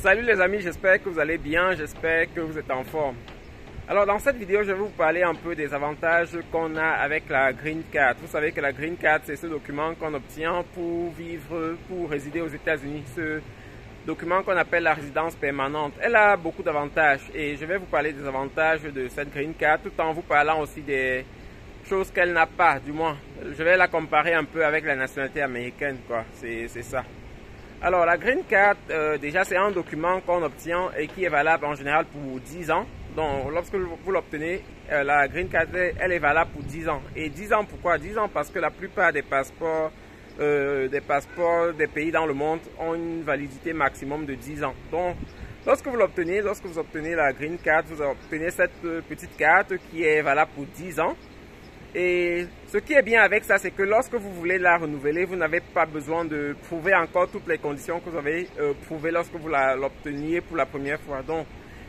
Salut les amis, j'espère que vous allez bien, j'espère que vous êtes en forme. Alors dans cette vidéo, je vais vous parler un peu des avantages qu'on a avec la Green Card. Vous savez que la Green Card, c'est ce document qu'on obtient pour vivre, pour résider aux États-Unis. Ce document qu'on appelle la résidence permanente. Elle a beaucoup d'avantages et je vais vous parler des avantages de cette Green Card tout en vous parlant aussi des choses qu'elle n'a pas, du moins. Je vais la comparer un peu avec la nationalité américaine, quoi. C'est ça. Alors, la Green Card, déjà, c'est un document qu'on obtient et qui est valable en général pour 10 ans. Donc, lorsque vous l'obtenez, la Green Card, elle est valable pour 10 ans. Et 10 ans, pourquoi? 10 ans parce que la plupart des passeports des pays dans le monde ont une validité maximum de 10 ans. Donc, lorsque vous obtenez la Green Card, vous obtenez cette petite carte qui est valable pour 10 ans. Et ce qui est bien avec ça, c'est que lorsque vous voulez la renouveler, vous n'avez pas besoin de prouver encore toutes les conditions que vous avez prouvées lorsque vous l'obteniez pour la première fois. Donc,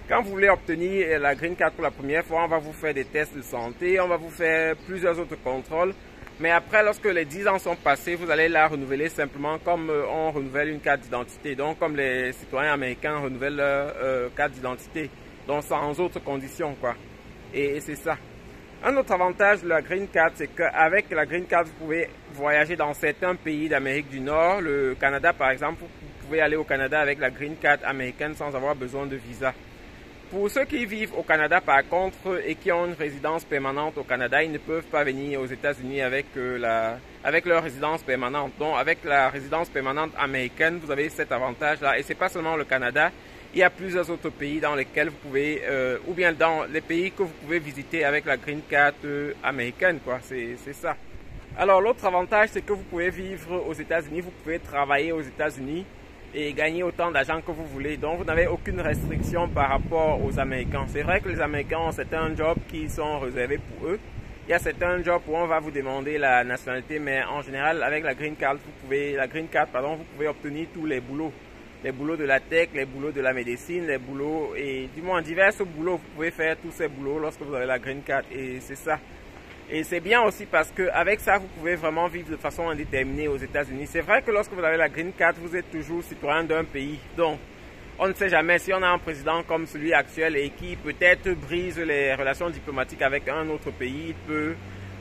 quand vous voulez obtenir la Green Card pour la première fois, on va vous faire des tests de santé, on va vous faire plusieurs autres contrôles. Mais après, lorsque les 10 ans sont passés, vous allez la renouveler simplement comme on renouvelle une carte d'identité. Donc, comme les citoyens américains renouvellent leur carte d'identité. Donc, sans autres conditions, quoi. Et c'est ça. Un autre avantage de la Green Card, c'est qu'avec la Green Card, vous pouvez voyager dans certains pays d'Amérique du Nord. Le Canada, par exemple, vous pouvez aller au Canada avec la Green Card américaine sans avoir besoin de visa. Pour ceux qui vivent au Canada, par contre, et qui ont une résidence permanente au Canada, ils ne peuvent pas venir aux États-Unis avec leur résidence permanente. Donc, avec la résidence permanente américaine, vous avez cet avantage-là. Et c'est pas seulement le Canada. Il y a plusieurs autres pays dans lesquels vous pouvez, ou bien dans les pays que vous pouvez visiter avec la Green Card américaine, quoi. C'est ça. Alors, l'autre avantage, c'est que vous pouvez vivre aux États-Unis, vous pouvez travailler aux États-Unis et gagner autant d'argent que vous voulez. Donc, vous n'avez aucune restriction par rapport aux Américains. C'est vrai que les Américains ont certains jobs qui sont réservés pour eux. Il y a certains jobs où on va vous demander la nationalité, mais en général, avec la Green Card, vous pouvez obtenir tous les boulots. Les boulots de la tech, les boulots de la médecine, les boulots et du moins divers boulots. Vous pouvez faire tous ces boulots lorsque vous avez la Green Card et c'est ça. Et c'est bien aussi parce qu'avec ça, vous pouvez vraiment vivre de façon indéterminée aux États-Unis. C'est vrai que lorsque vous avez la Green Card, vous êtes toujours citoyen d'un pays. Donc, on ne sait jamais si on a un président comme celui actuel et qui peut-être brise les relations diplomatiques avec un autre pays, il peut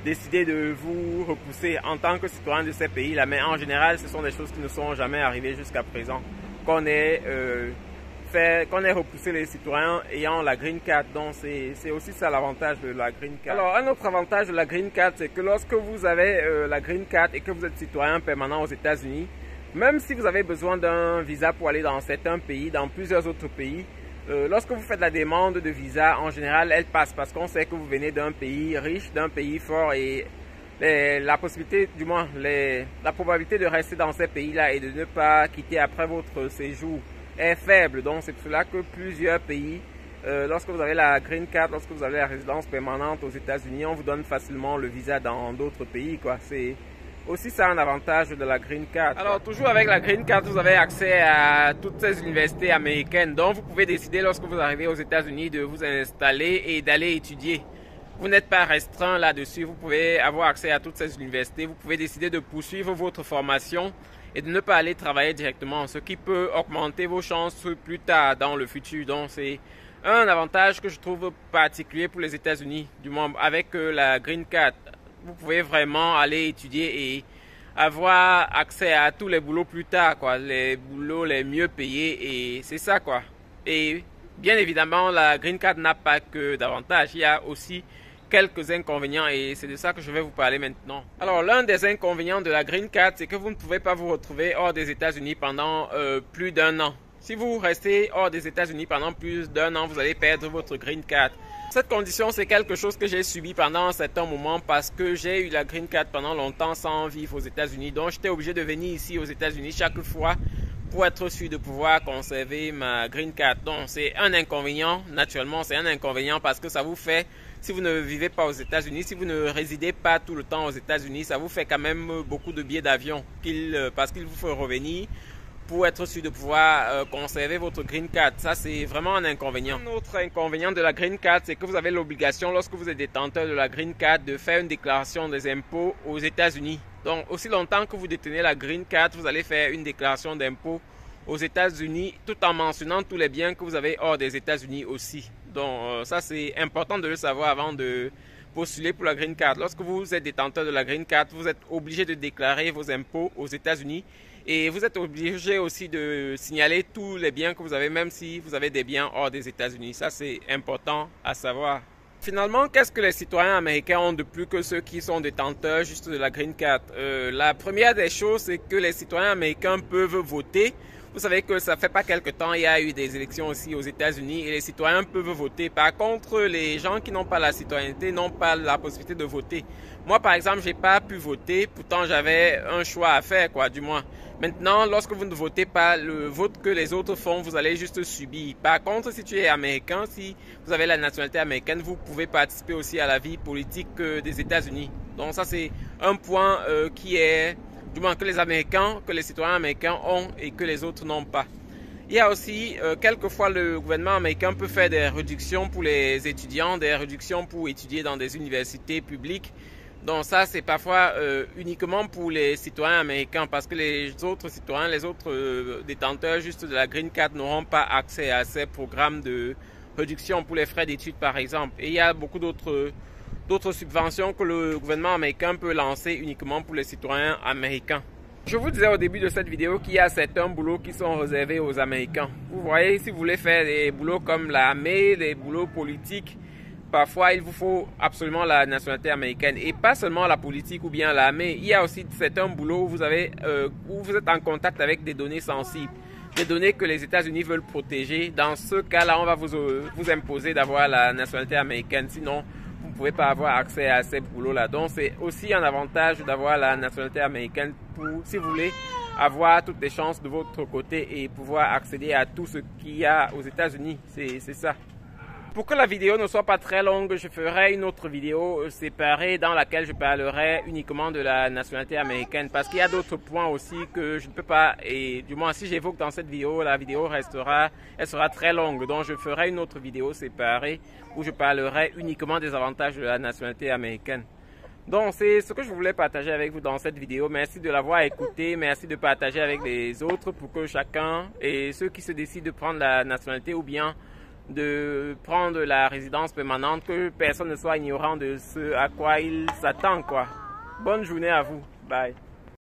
décider de vous repousser en tant que citoyen de ces pays-là. Mais en général, ce sont des choses qui ne sont jamais arrivées jusqu'à présent. Qu'on ait repoussé les citoyens ayant la Green Card. Donc c'est aussi ça l'avantage de la Green Card. Alors un autre avantage de la Green Card, c'est que lorsque vous avez la Green Card et que vous êtes citoyen permanent aux États-Unis, même si vous avez besoin d'un visa pour aller dans certains pays, dans plusieurs autres pays, lorsque vous faites la demande de visa, en général, elle passe parce qu'on sait que vous venez d'un pays riche, d'un pays fort et la probabilité de rester dans ces pays-là et de ne pas quitter après votre séjour est faible. Donc, c'est pour cela que plusieurs pays, lorsque vous avez la Green Card, lorsque vous avez la résidence permanente aux États-Unis, on vous donne facilement le visa dans d'autres pays, quoi. C'est aussi ça un avantage de la Green Card. Alors, toujours avec la Green Card, vous avez accès à toutes ces universités américaines. Donc, vous pouvez décider lorsque vous arrivez aux États-Unis de vous installer et d'aller étudier. Vous n'êtes pas restreint là-dessus, vous pouvez avoir accès à toutes ces universités, vous pouvez décider de poursuivre votre formation et de ne pas aller travailler directement, ce qui peut augmenter vos chances plus tard dans le futur. Donc c'est un avantage que je trouve particulier pour les États-Unis, du moins avec la Green Card. Vous pouvez vraiment aller étudier et avoir accès à tous les boulots plus tard, quoi, les boulots les mieux payés et c'est ça, quoi. Et bien évidemment, la Green Card n'a pas que d'avantages, il y a aussi quelques inconvénients et c'est de ça que je vais vous parler maintenant. Alors l'un des inconvénients de la Green Card, c'est que vous ne pouvez pas vous retrouver hors des États-Unis pendant plus d'un an. Si vous restez hors des États-Unis pendant plus d'un an, vous allez perdre votre Green Card. Cette condition, c'est quelque chose que j'ai subi pendant un certain moment parce que j'ai eu la Green Card pendant longtemps sans vivre aux États-Unis. Donc j'étais obligé de venir ici aux États-Unis chaque fois pour être sûr de pouvoir conserver ma Green Card. Donc c'est un inconvénient, naturellement c'est un inconvénient parce que ça vous fait, si vous ne vivez pas aux États-Unis, si vous ne résidez pas tout le temps aux États-Unis, ça vous fait quand même beaucoup de billets d'avion parce qu'il vous faut revenir pour être sûr de pouvoir conserver votre Green Card. Ça, c'est vraiment un inconvénient. Un autre inconvénient de la Green Card, c'est que vous avez l'obligation, lorsque vous êtes détenteur de la Green Card, de faire une déclaration des impôts aux États-Unis. Donc, aussi longtemps que vous détenez la Green Card, vous allez faire une déclaration d'impôts aux États-Unis, tout en mentionnant tous les biens que vous avez hors des États-Unis aussi. Donc ça c'est important de le savoir avant de postuler pour la Green Card. Lorsque vous êtes détenteur de la Green Card, vous êtes obligé de déclarer vos impôts aux États-Unis et vous êtes obligé aussi de signaler tous les biens que vous avez, même si vous avez des biens hors des États-Unis. Ça c'est important à savoir. Finalement, qu'est-ce que les citoyens américains ont de plus que ceux qui sont détenteurs juste de la Green Card? La première des choses, c'est que les citoyens américains peuvent voter. Vous savez que ça fait pas quelque temps, il y a eu des élections aussi aux États-Unis et les citoyens peuvent voter. Par contre, les gens qui n'ont pas la citoyenneté n'ont pas la possibilité de voter. Moi, par exemple, j'ai pas pu voter, pourtant j'avais un choix à faire, quoi, du moins. Maintenant, lorsque vous ne votez pas, le vote que les autres font, vous allez juste subir. Par contre, si tu es américain, si vous avez la nationalité américaine, vous pouvez participer aussi à la vie politique des États-Unis. Donc ça, c'est un point qui est, du moins que les Américains, que les citoyens américains ont et que les autres n'ont pas. Il y a aussi, quelquefois, le gouvernement américain peut faire des réductions pour les étudiants, des réductions pour étudier dans des universités publiques. Donc ça, c'est parfois uniquement pour les citoyens américains parce que les autres citoyens, les autres détenteurs juste de la Green Card n'auront pas accès à ces programmes de réduction pour les frais d'études, par exemple. Et il y a beaucoup d'autres subventions que le gouvernement américain peut lancer uniquement pour les citoyens américains. Je vous disais au début de cette vidéo qu'il y a certains boulots qui sont réservés aux Américains. Vous voyez, si vous voulez faire des boulots comme l'armée, des boulots politiques, parfois il vous faut absolument la nationalité américaine. Et pas seulement la politique ou bien l'armée, il y a aussi certains boulots où vous êtes en contact avec des données sensibles. Des données que les États-Unis veulent protéger. Dans ce cas-là, on va vous imposer d'avoir la nationalité américaine. Sinon, vous ne pouvez pas avoir accès à ces boulots-là. Donc, c'est aussi un avantage d'avoir la nationalité américaine pour, si vous voulez, avoir toutes les chances de votre côté et pouvoir accéder à tout ce qu'il y a aux États-Unis. C'est ça. Pour que la vidéo ne soit pas très longue, je ferai une autre vidéo séparée dans laquelle je parlerai uniquement de la nationalité américaine parce qu'il y a d'autres points aussi que je ne peux pas, et du moins si j'évoque dans cette vidéo, la vidéo elle sera très longue. Donc je ferai une autre vidéo séparée où je parlerai uniquement des avantages de la nationalité américaine. Donc c'est ce que je voulais partager avec vous dans cette vidéo. Merci de l'avoir écouté, merci de partager avec les autres pour que chacun et ceux qui se décident de prendre la nationalité ou bien de prendre la résidence permanente, que personne ne soit ignorant de ce à quoi il s'attend, quoi. Bonne journée à vous. Bye.